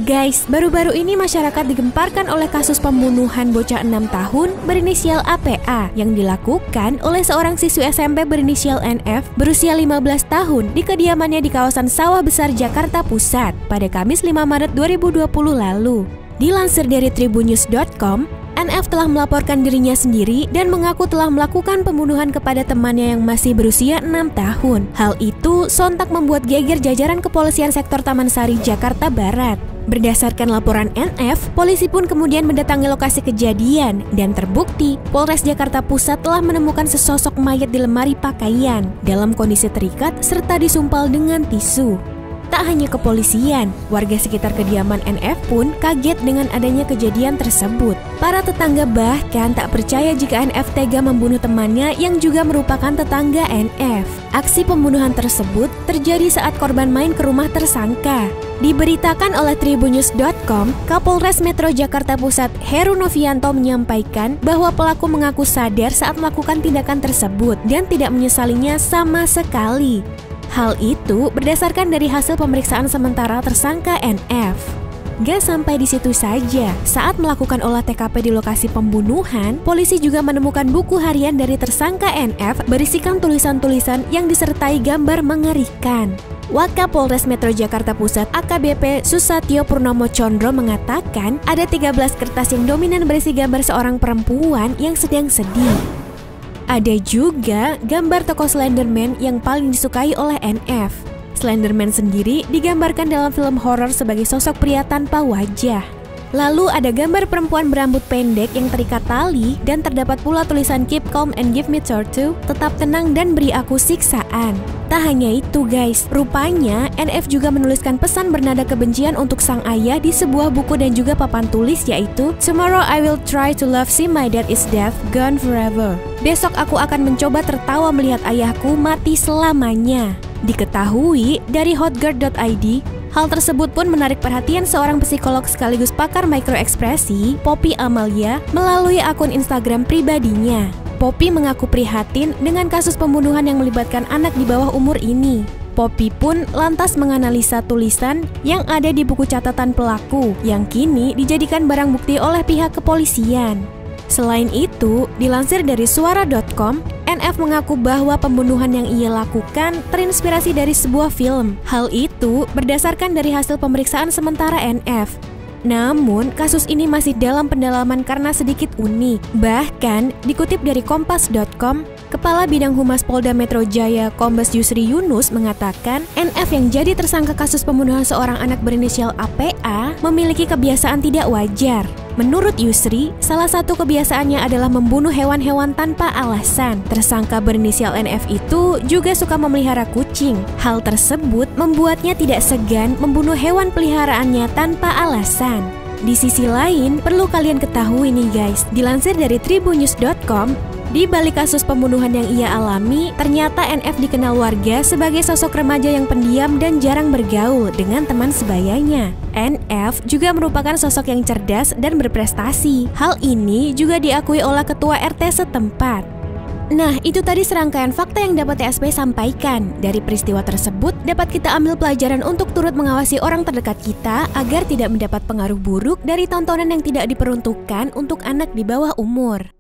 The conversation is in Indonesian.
Guys, baru-baru ini masyarakat digemparkan oleh kasus pembunuhan bocah 6 tahun berinisial APA yang dilakukan oleh seorang siswi SMP berinisial NF berusia 15 tahun di kediamannya di kawasan Sawah Besar, Jakarta Pusat pada Kamis 5 Maret 2020 lalu. Dilansir dari tribunnews.com, NF telah melaporkan dirinya sendiri dan mengaku telah melakukan pembunuhan kepada temannya yang masih berusia 6 tahun. Hal itu sontak membuat geger jajaran kepolisian sektor Taman Sari, Jakarta Barat. Berdasarkan laporan NF, polisi pun kemudian mendatangi lokasi kejadian dan terbukti Polres Jakarta Pusat telah menemukan sesosok mayat di lemari pakaian dalam kondisi terikat serta disumpal dengan tisu. Tak hanya kepolisian, warga sekitar kediaman NF pun kaget dengan adanya kejadian tersebut. Para tetangga bahkan tak percaya jika NF tega membunuh temannya yang juga merupakan tetangga NF. Aksi pembunuhan tersebut terjadi saat korban main ke rumah tersangka. Diberitakan oleh tribunnews.com, Kapolres Metro Jakarta Pusat Heru Novianto menyampaikan bahwa pelaku mengaku sadar saat melakukan tindakan tersebut dan tidak menyesalinya sama sekali. Hal itu berdasarkan dari hasil pemeriksaan sementara tersangka NF. Gak sampai di situ saja, saat melakukan olah TKP di lokasi pembunuhan, polisi juga menemukan buku harian dari tersangka NF berisikan tulisan-tulisan yang disertai gambar mengerikan. Wakapolres Metro Jakarta Pusat AKBP Susatyo Purnomo Condro mengatakan ada 13 kertas yang dominan berisi gambar seorang perempuan yang sedang sedih. Ada juga gambar tokoh Slenderman yang paling disukai oleh NF. Slenderman sendiri digambarkan dalam film horor sebagai sosok pria tanpa wajah. Lalu ada gambar perempuan berambut pendek yang terikat tali dan terdapat pula tulisan "Keep calm and give me torture", tetap tenang dan beri aku siksaan. Tak hanya itu guys, rupanya NF juga menuliskan pesan bernada kebencian untuk sang ayah di sebuah buku dan juga papan tulis yaitu "Tomorrow I will try to love see my dad is dead, gone forever". Besok aku akan mencoba tertawa melihat ayahku mati selamanya. Diketahui dari hotgirl.id, hal tersebut pun menarik perhatian seorang psikolog sekaligus pakar mikroekspresi, Poppy Amalia, melalui akun Instagram pribadinya. Poppy mengaku prihatin dengan kasus pembunuhan yang melibatkan anak di bawah umur ini. Poppy pun lantas menganalisa tulisan yang ada di buku catatan pelaku yang kini dijadikan barang bukti oleh pihak kepolisian. Selain itu, dilansir dari suara.com, NF mengaku bahwa pembunuhan yang ia lakukan terinspirasi dari sebuah film. Hal itu berdasarkan dari hasil pemeriksaan sementara NF. Namun, kasus ini masih dalam pendalaman karena sedikit unik. Bahkan, dikutip dari kompas.com, Kepala Bidang Humas Polda Metro Jaya Kombes Yusri Yunus mengatakan NF yang jadi tersangka kasus pembunuhan seorang anak berinisial APA memiliki kebiasaan tidak wajar. Menurut Yusri, salah satu kebiasaannya adalah membunuh hewan-hewan tanpa alasan. Tersangka berinisial NF itu juga suka memelihara kucing. Hal tersebut membuatnya tidak segan membunuh hewan peliharaannya tanpa alasan. Di sisi lain, perlu kalian ketahui nih guys, dilansir dari tribunnews.com, di balik kasus pembunuhan yang ia alami, ternyata NF dikenal warga sebagai sosok remaja yang pendiam dan jarang bergaul dengan teman sebayanya. NF juga merupakan sosok yang cerdas dan berprestasi. Hal ini juga diakui oleh ketua RT setempat. Nah, itu tadi serangkaian fakta yang dapat TSP sampaikan. Dari peristiwa tersebut, dapat kita ambil pelajaran untuk turut mengawasi orang terdekat kita agar tidak mendapat pengaruh buruk dari tontonan yang tidak diperuntukkan untuk anak di bawah umur.